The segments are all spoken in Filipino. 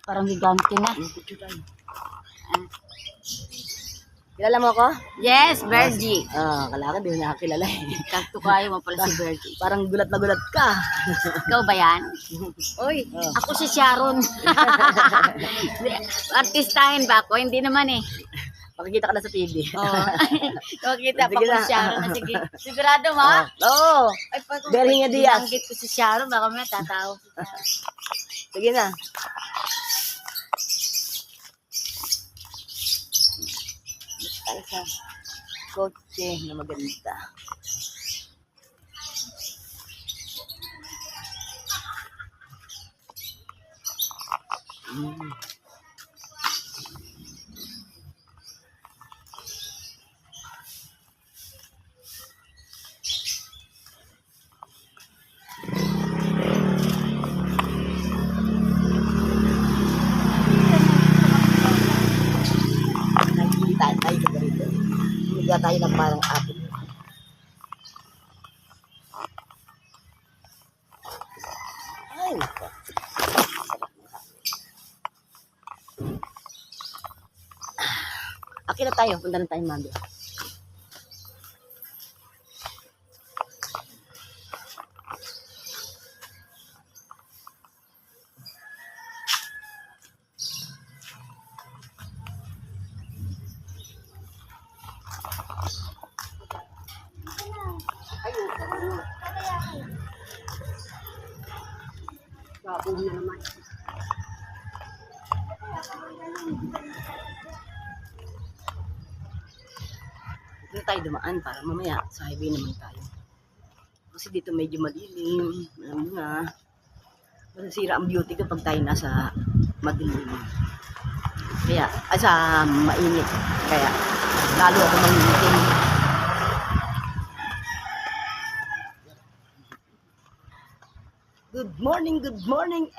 Parang gigante na. Kilala mo ako? Yes, Virgie. Kala ko, di mo nakakilala eh. Kanto kayo mo pala si Virgie. Parang gulat na gulat ka. Ikaw ba yan? Uy, ako si Sharon. Artistahin ba ako? Hindi naman eh. Makikita ka na sa TV. Oo. Makikita pa Sige ko na. si Sharon. Sige. Sigurado mo? Oo. Ay, pag Berhinga Diaz. binanggit ko si Sharon, baka may tatawa si Sharon. Sige na. Tayo sa kotse na maganda. Nakikita tayo sa ganito. Higa tayo ng parang apple. Ay, nako. Akin na tayo. Punta na tayo, mami. Sabong na naman. Dito tayo dumaan para mamaya sa highway naman tayo. Kasi dito medyo madilim. Alam mo na. Masasira ang beauty kapag tayo nasa madilim. Kaya, sa mainit. Kaya, lalo ako mangingitim. Good morning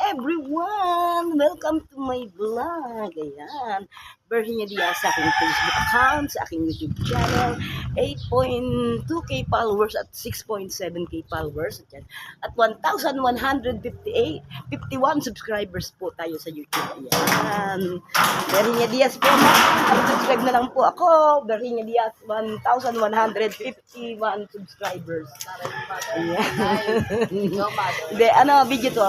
everyone! Welcome to my vlog. Ayan. Virginia Diaz sa aking Facebook account, sa aking YouTube channel. 8.2k followers at 6.7k followers. At 1,151 subscribers po tayo sa YouTube. Ayan. Virginia Diaz po. Subscribe na lang po ako. Virginia Diaz, 1,151 subscribers. Ayan. Hindi, video to.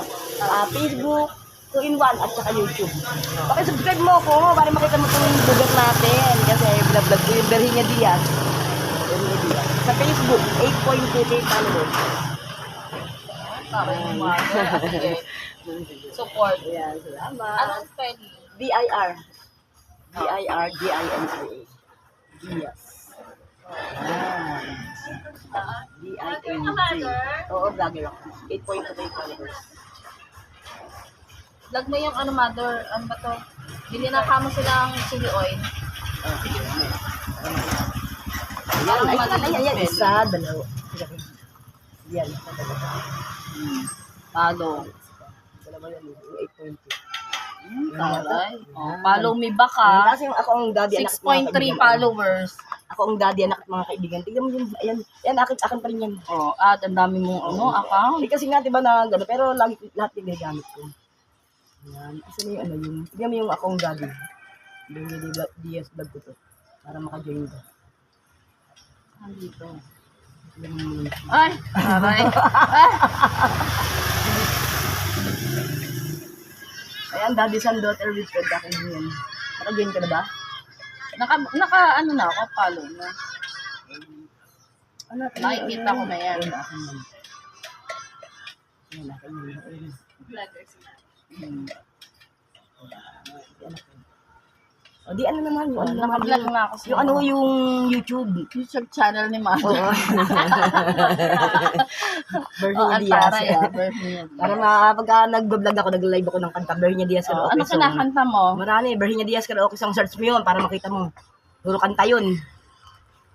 Facebook, 2-in-1 at saka YouTube. Pakisubscribe mo ako para makita mo itong vlog natin. Kasi vlog ko yung Virginia Diaz. Sa Facebook, 8.2k followers. Support. Ayan, salamat. Anong spelling? BIR. BIRGINCA. Diaz. Ayan. BING. Oo, vlogger ako. 8.2k followers. Vlog mo yung ano, mother, ano ba to? Bininaka mo silang chili oil. Ayan, isa, dalawa. Yan, isa, dalawa. Follow. Dalawa yan, 8.2. Taray. Follow me back ha. Kasi ako ang daddy anak. 6.3 followers. Ako ang daddy anak at mga kaibigan. Tignan mo yun, ayan, akin pa rin yan. Oh, at ang dami mong account. Kasi nga, diba na gano'n, pero lagi, lahat yung ginagamit ko. Ayan, kasi na yung yung, tignan mo yung akong daddy. Yung DS vlog ko to. Para maka-join ka. Andito. Ay, taray. Ayan, daddy son, daughter, Richard, akin din yan. Maka-join ka na ba? Ano na ako, follow na. Nakikita ko na yan. Ayan, akin yan. Ayan, akin yan. Vloggers na. O di ano naman yung Naka-vlog nga ako sa yung YouTube channel ni Mama. Virginia Diaz. Virginia Diaz. Para pagka nag-vlog ako, nag-live ako ng kanta, Virginia Diaz karaoke Ano song. kinakanta mo? Marami, Virginia Diaz karaoke song, search mo yun para makita mo. Puro kanta yun.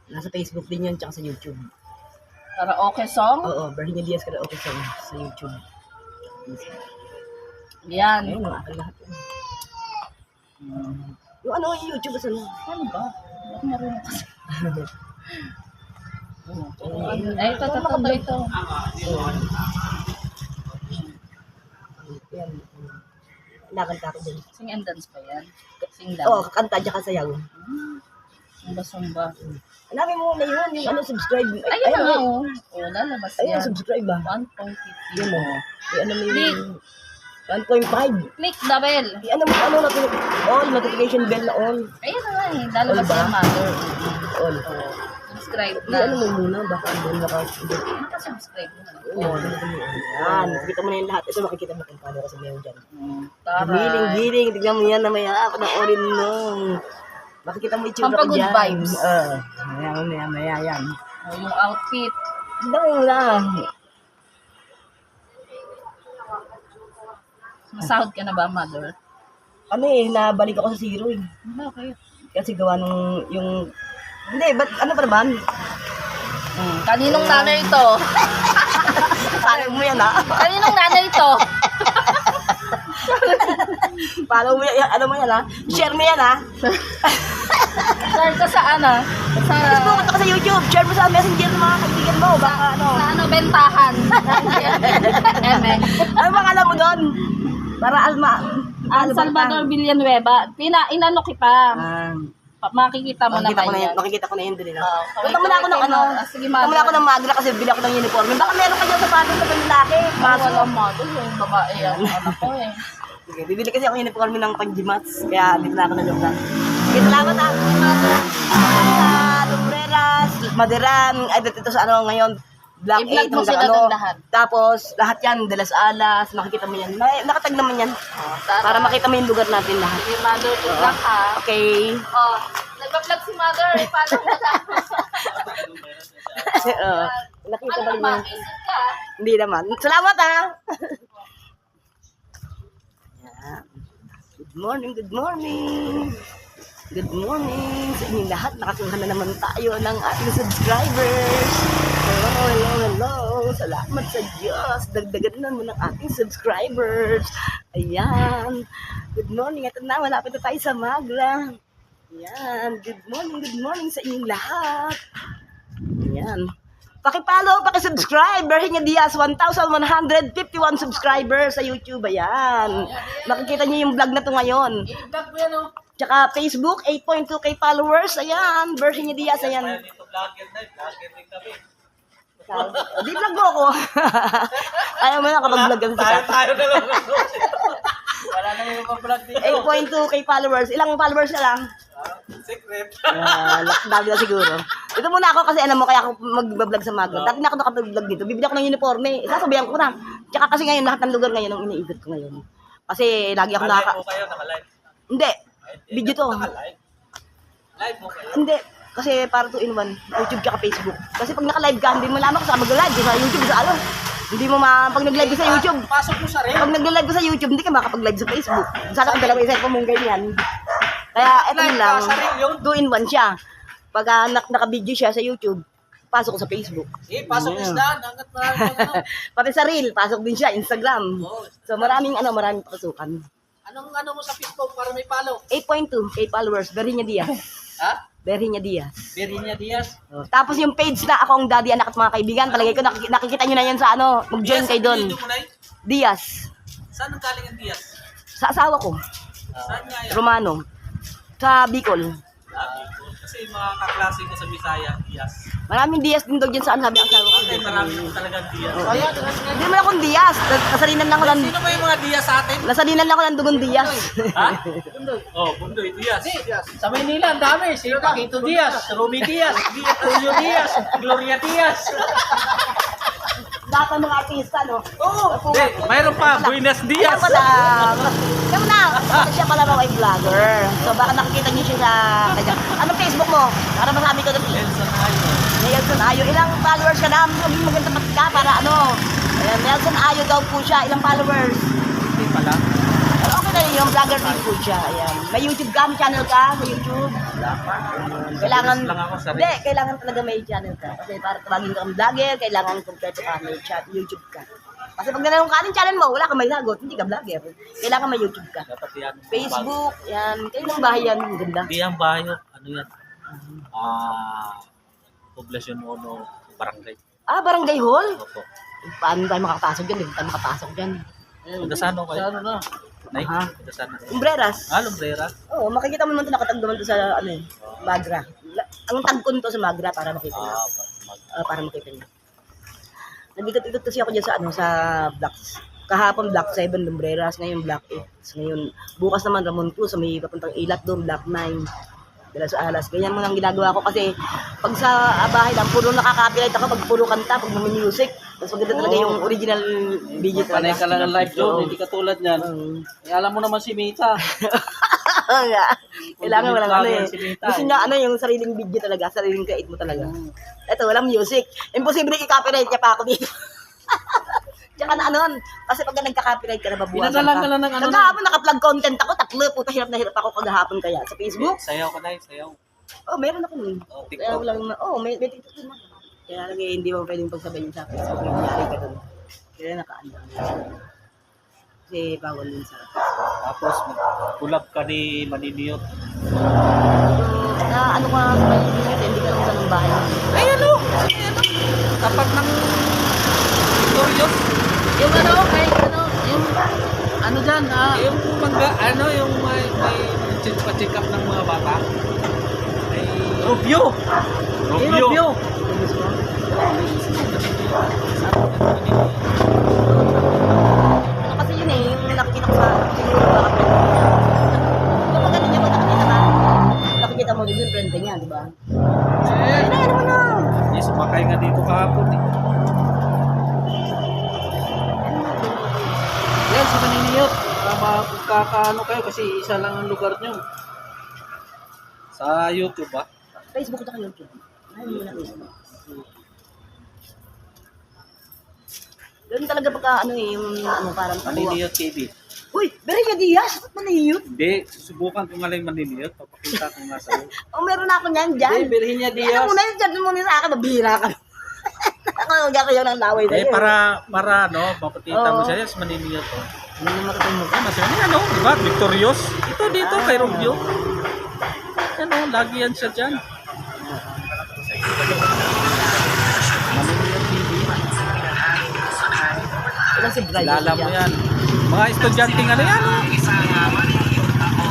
Nasa Facebook din yun, tsaka sa YouTube. Karaoke song? Oo, Virginia Diaz karaoke song sa YouTube. Yan. Ayun, akin lahat yun. Yung ano, yung YouTube, saan? Ano ba? Ako marunong kasi. Ay, ito. Yan. Kinakanta ko din. Sing and dance pa yan. Sing dance. Oh, kanta dyan ka sayaw. Sumba-sumba. Hanapin mo na yun, yung ano, subscribe. Ayun na nga, oh. Oh, lalabas Ayun, yan. subscribe ba? 1.50. Yun mo. Ano mo Click. yun? 1.5. Click the bell. Ano mo, ano na, all, notification bell na all. Ayun na nga eh. Lalabas All ba? yan, mother. All. Subscribe Ano na. mo muna, baka ano naka... Subscribe mo na. All. Yan, makikita mo na yung lahat. Ito makikita mo kung paano kasi meron dyan. Tara. Giling, tignan mo yan na maya, panoorin mo. Makikita mo itsura ko Pampa-good dyan. vibes. Maya yan. Oh, yung outfit. Tignan mo lang. Masahod ka na ba, mother? Ano eh, nabalik ako sa zero eh. Bakit? Kasi gawa nung yung... Hindi, ba't ano pa naman? Kaninong nanay ito? Paano mo yan ha? Kaninong nanay ito? Paano mo yan? Ano mo yan ha? Share mo yan ha? Share ka saan ah? Sa, Pumunta ka sa YouTube. Share mo sa messenger ng mga kaibigan mo. Baka ano. sa ano, bentahan. Eme. Ano bang alam mo doon? Para alma. Ang Salvador Villanueva. Inano kita. Makikita mo na Makikita ko na kanya. yun. Makikita ko na yun din. Oh, Punta muna ako ng ano. Sige, Punta muna ako ng Magra kasi bili ako ng uniform. Baka meron ka dyan sa patin sa panlalaki. Maso. Wala model yung babae ang anak ko eh. Sige, bibili kasi ako uniform ng pang-gymats. Kaya dito na ako na joke lang. Sige, salamat ha. Sa Lumbreras, Madiran, ay dito sa ano ngayon. Black I-vlog 8 mo hanggang sila ano. ng lahat. Tapos, lahat yan, De Las Alas, makikita mo yan. Nakatag naman yan. Para makita mo yung lugar natin lahat. Sige, mother, good luck ha. Okay. Oh, nagpa-vlog si mother. Paano mo na? Nakita Ano ba naman? yun? Isip ka? Hindi naman. Salamat ha! Yan. Good morning, good morning. Good morning sa inyong lahat. Nakakuha na naman tayo ng ating subscribers. Hello, hello, hello. Salamat sa Diyos. Dagdagan na mo ng ating subscribers. Ayan. Good morning. Ito na, malapit na tayo sa Magra. Ayan. Good morning sa inyong lahat. Ayan. Paki-follow, paki-subscribe. Berhinia Diaz, 1,151 subscribers sa YouTube. Ayan. Makikita niyo yung vlog na to ngayon. I-vlog mo yan oh. Tsaka Facebook, 8.2k followers. Ayan. Berhinia Diaz, ayan. Di vlog mo ako. Ayaw mo na kapag vlog kasi sikat. Tayo na lang. Wala na yung vlog dito. 8.2k followers. Ilang followers ka lang? Secret. Dami na siguro. Ito muna ako kasi alam mo, kaya ako mag-vlog sa Magra. Dati na ako nakapag-vlog dito. Bibili ako ng uniforme. Sasabihan ko na. Tsaka kasi ngayon, lahat ng lugar ngayon ang iniikot ko ngayon. Kasi lagi ako Live mo kayo, naka-live. Hindi. Video to. Naka-live. Live mo kayo. Hindi. Kasi para 2-in-1. YouTube ka Facebook. Kasi pag naka-live ka, hindi mo malaman kung saan mag-live. Sa YouTube, sa ano. Hindi mo pag nag-live ka sa YouTube. Pasok mo sa rin. Pag nag-live ka sa YouTube, hindi ka makapag-live sa Facebook. Sana kung dalawa isa pa mong ganyan. Kaya eto Live lang. ka sa rin yun. 2-in-1 siya. Pag naka-video siya sa YouTube, pasok ko sa Facebook. Pasok is done. Hanggat maraming Pati sa Reel, pasok din siya. Instagram. So maraming pasukan. Anong mo sa Facebook para may follow? 8.2k followers. Berhinia Diaz. Ha? Berhinia Diaz. Virginia Diaz. Tapos yung page na akong daddy, anak at mga kaibigan, palagay ko nakikita nyo na yan sa ano, mag-join kayo doon. Video mo na yun? Diaz. Saan ang galing ang Diaz? Sa asawa ko, Saan nga yan? Romano. Sa Bicol. Kasi mga kaklase ko sa Bisaya, Diaz. Maraming Diaz din daw dyan sa ano, sabi ang asawa ko. Okay, marami talaga Diaz. Hindi naman akong Diaz. Nasalinan lang ako ng, Sino ba yung mga Diaz sa atin? nasalinan lang ako ng dugon Diaz. Ha? Oh, Bundoy Diaz. Sa Maynila, ang dami. Si Paquito Diaz, Ruby Diaz, Julio Diaz, Gloria Diaz. Lahat ng mga artista, no? Oo. Mayroon pa, Buenas Diaz. Diaz. Kaya siya pala raw ay vlogger. So baka nakikita niyo siya sa kanya. Anong Facebook mo? Para masabi ko doon. Nelson Ayo. Nelson Ayo. Ilang followers ka na? Maging maganda pat ka para ano? Ayan, Nelson Ayo daw po siya. Ilang followers? Hindi pala. Pero okay na yun, yung vlogger din po siya. Ayan. May YouTube ka? May channel ka sa YouTube? Kailangan, Lang ako sa hindi, kailangan talaga may channel ka. Kasi para tawagin ka ng vlogger, kailangan kompleto ka, may YouTube ka. Kasi pag nananong ka ng channel mo, wala kang may lagot, hindi ka vlogger. Kailangan may YouTube ka. Dapat yan. Facebook, yan. Kailang bahay yan, ang ganda. Hindi yan bayo. Ano yan? Poblasyon mo no barangay. Barangay Hall? Opo. Paano tayo makapasok dyan? Hindi tayo makapasok dyan. Taga saan ako kayo? Ano na? Nay, Ha? ito sana. Umbreras. Lumbrera. Oo, makikita mo naman ito nakatag naman ito sa ano eh, Magra. Ang tagkon to sa Magra para makita niyo. Para makita niyo. Nag-ikot-ikot kasi ako dyan sa ano sa Blacks. Kahapon Black 7 Lumbreras, ngayon Black 8. Ngayon bukas naman Ramon Cruz sa may papuntang Ilat doon Black 9. Dala sa alas. Ganyan mo lang ginagawa ko kasi pag sa bahay lang puro nakaka-copyright ako pag puro kanta, pag may music. Mas maganda talaga yung original video Panay talaga. ka lang ng live doon, Oo. hindi ka tulad niyan. Eh, alam mo naman si Mita. Oo nga. Kailangan walang ano eh. Si Mita, Gusto niya ano yung sariling video talaga, sariling kait mo talaga. Ito, walang music. Imposible i-copyright niya pa ako dito. Tsaka na ano, kasi pag nagka-copyright ka na babuwasan Pinadalan ka lang ng ano Kagahapon naka-plug content ako, tatlo, puta hirap na hirap ako kagahapon kaya sa Facebook. Sayaw ka na, sayaw. Oh, meron ako nun. Oh, Kaya TikTok. ko lang, may TikTok din ako. Kaya lang eh, hindi mo pwedeng pagsabayin sa Facebook, nangyari ka dun. Kaya naka-ano. Kasi bawal din sa Tapos, kulab ka ni Maniniyot. na ano ka sa hindi ka lang sa ng bahay. Ay, ano? Tapat ng Victorious. Yung ano, kay ano, yung ano dyan, Yung mangga, ano, yung may check up ng mga bata. Ay, Rubio. Rubio. Ano kasi yun eh, yung nakikita ko sa siguro baka kapag ano niya, pag nakikita ka, nakikita mo din yung friend ka niya, di ba? Ay, na, ano mo na? yes, sumakay nga dito kahapon eh. Yan, si Maniniyot. Magkakaano kayo kasi isa lang ang lugar nyo. Sa YouTube ah. Facebook at YouTube. Ay, hindi mo na Facebook. Doon talaga pagka ano eh, yung ano parang Maniniyot TV. Uy, Beria Diaz, ba't maniyot? Hindi, susubukan ko nga lang Maniniyot. Papakita ko nga sa'yo. Oh, meron na ako niyan dyan. Hindi, Virginia Ano Diaz. muna yun, dyan muna sa akin, mabihira ka. Ako, gagawin yun ng laway Eh, para no, papakita mo Oo. siya, yes, Maniniyot. Oh. Hindi mo makatulog ka. Masaya ano, di ba? Victorious. Ito dito kay Rubio. Ano, lagi yan siya dyan. Maniniyot TV. Ilan si Brian? Kilala mo yan. Mga estudyanteng ano yan, oh.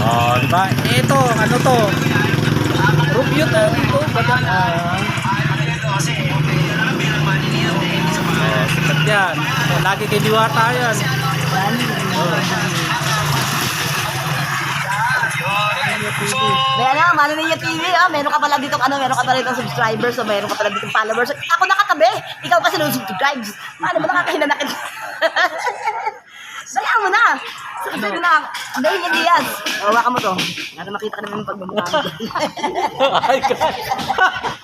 Oh, di ba? Ito, ano to? Rubio to, dito. Sikat yan. So, lagi kay Diwata yan. May ano, Mano Niya TV, meron ka pala dito, meron ka pala dito subscribers, o meron ka pala dito followers. Ako nakatabi, ikaw kasi subscribes. Paano mo nakakahinanakit? Sayang mo na. Subscribe mo na. Beria Diaz. Hawakan mo to. Para makita ka naman yung pagmumukha mo. Hi guys.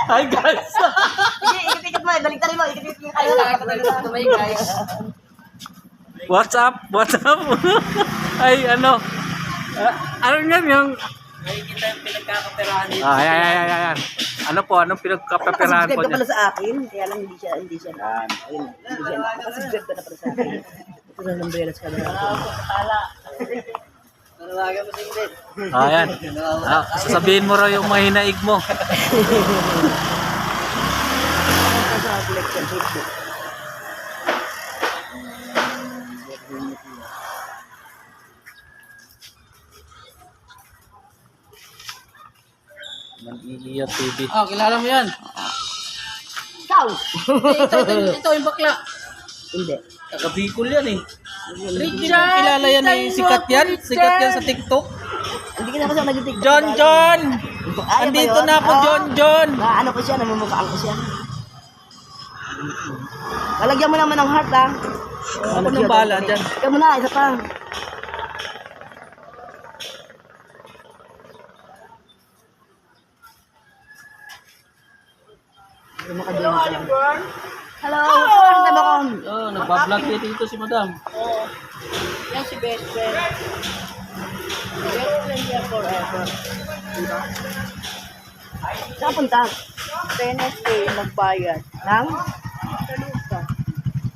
Hi guys. Sige, ikit-ikit mo. Baliktarin mo. Ikit-ikit mo kayo. Tumay guys. What's up? What's up? Ay, ano? Ano nga yung... Nakikita yung pinagkakaperahan dito. Ayan. Ano po? Anong pinagkapaperahan po Nakasubscribe ka niya? pala sa akin. Kaya lang hindi siya. Ayun, hindi siya. Nakasubscribe ka na pala sa akin. Ito na numberas ka na. Nanawagan mo sa Ingrid. Ayan. Sasabihin mo raw yung mga hinaig mo. Ito sa collection Facebook. Maniniyot TV. Oh, kilala mo yan. Ikaw! Ito yung bakla. Hindi. Taga Bicol yan eh. Richard, Kilala yan eh. Sikat yan. Sikat yan sa TikTok. Hindi ka na kasi nag-tiktok. John! Andito na ako, John! Ano ko siya, namumukhaan ko siya. Lalagyan mo naman ng heart, ha? Ano nang bala dyan? Ikaw mo na, isa pa. Hello, Tabakon. Oh, nagbablog din dito si Madam. Yan si best friend. Best friend niya forever. Saan punta? PNSA, magbayad. Lang? Saluta.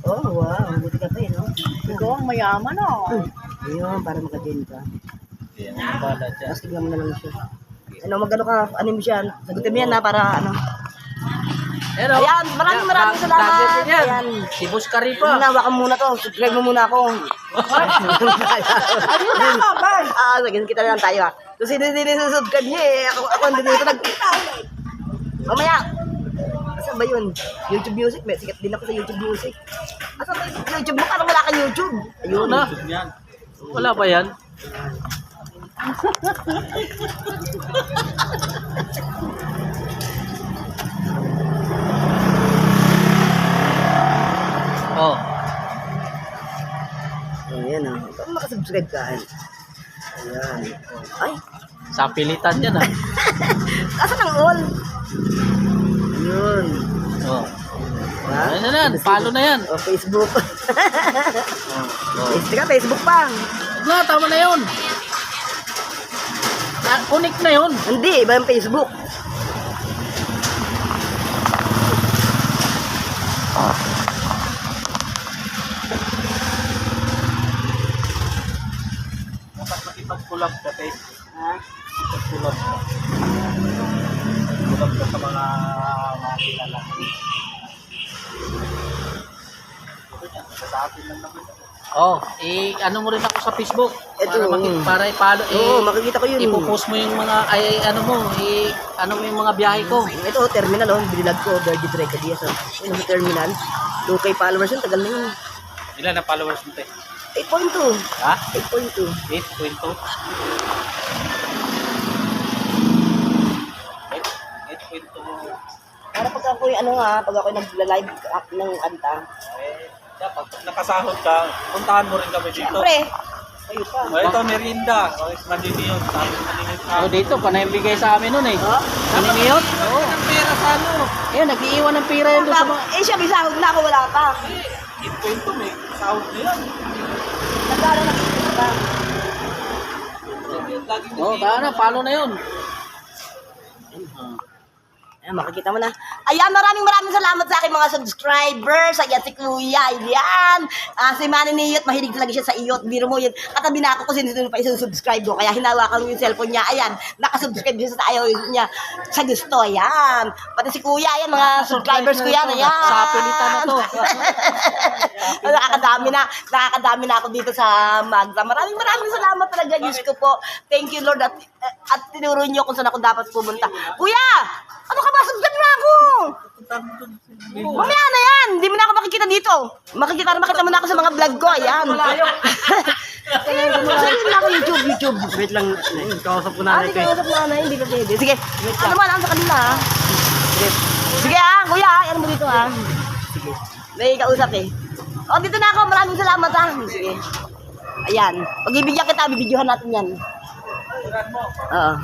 Oh, wow. Buti ka pa eh, no? Ikaw ang mayaman oh. Ayun, para makadin ka. Yan, ang bala dyan. Tapos tignan mo na lang siya. Ano, magano ka, ano mo siya? Sagutin mo yan, ha, para ano. Pero, Ayan, maraming salamat. Yan. Ayan. Si Boss Karipa. Hawakan muna to. Subscribe mo muna ako. Ayun na ka, bye! Sige, kita na lang tayo ha. Kung sino subscribe niya eh. Ako hindi dito Mamaya! Asan ba yun? YouTube Music? May sikat din ako sa YouTube Music. Asan ba yung YouTube mo? Parang wala kang YouTube. Ayun na. Wala ba yan? Oh. Ayan o. Ba't makasubscribe ka? Ayan. Ay! Sa pilitan yan ah. Asan ang all? Yun. Oh. Ha? Ano na yan? Follow na yan. O, Facebook. Oh. Teka, Facebook pa. Na, tama na yun. Connect na yun. Hindi, iba yung Facebook. Dapat makipag-collab ka, te. Ha? Makipag-collab ka. Collab ka sa mga kilala. Sa atin lang naman. Oh, ano mo rin ako sa Facebook. Ito. Para i-follow. Oo, makikita ko yun. Ipopost mo yung mga, ano mo yung mga biyahe ko. Ito, terminal oh. Binilad ko, Dirty Drake Diaz. Yun sa terminal. 2K followers yun, tagal na yun. Ilan ang followers mo, te? 8.2. Ha? 8.2. 8.2? 8.2. Para pag ako'y pag ako'y nagla-live up ng anta. Dapat pag nakasahod ka, puntahan mo rin kami dito. Siyempre. Kayo pa. O ito, merinda. O maniniyon. Sabi ng maniniyon. Oh, dito, panayambigay sa amin nun eh. Ha? Naningiyot? Oo, ng pera sa ano. Ayun, nag-iiwan ng pira yun doon sa mga... Eh siya, may sahod na ako, wala pa. 8.2 may sahod na yan. Nagkala na kita. Oh, tara, follow na yun. Ayan, makikita mo na. Ayan, maraming salamat sa aking mga subscribers. Ayan, si Kuya. Ayan. Si Manny Niyot, mahilig talaga siya sa iyot. Biro mo yun. Katabi na ako kung sino pa isusubscribe ko. Kaya hinawakan ko yung cellphone niya. Ayan, nakasubscribe siya sa ayaw niya. Sa gusto. Ayan. Pati si Kuya, ayan, mga subscribers ko yan. Ayan. Sa pilitan na to. Nakakadami na ako dito sa Magda. Maraming salamat talaga. Diyos ko po. Thank you, Lord. At tinuro niyo kung saan ako dapat pumunta. Kuya! Ano ka ba? Subscribe na ako! Mamaya na yan! Hindi mo na ako makikita dito. Makikita mo na ako sa mga vlog ko. Ayan. Saan na ako YouTube? Wait lang, kausap ko Hindi ka usap na hindi ka pwede. Sige, ano ba lang sa kanila ha? Sige kuya, ano mo dito ha? Sige, may kausap eh. O, dito na ako, maraming salamat ha. Sige. Ayan, pag-ibigyan kita, bibidyohan natin yan. Oo.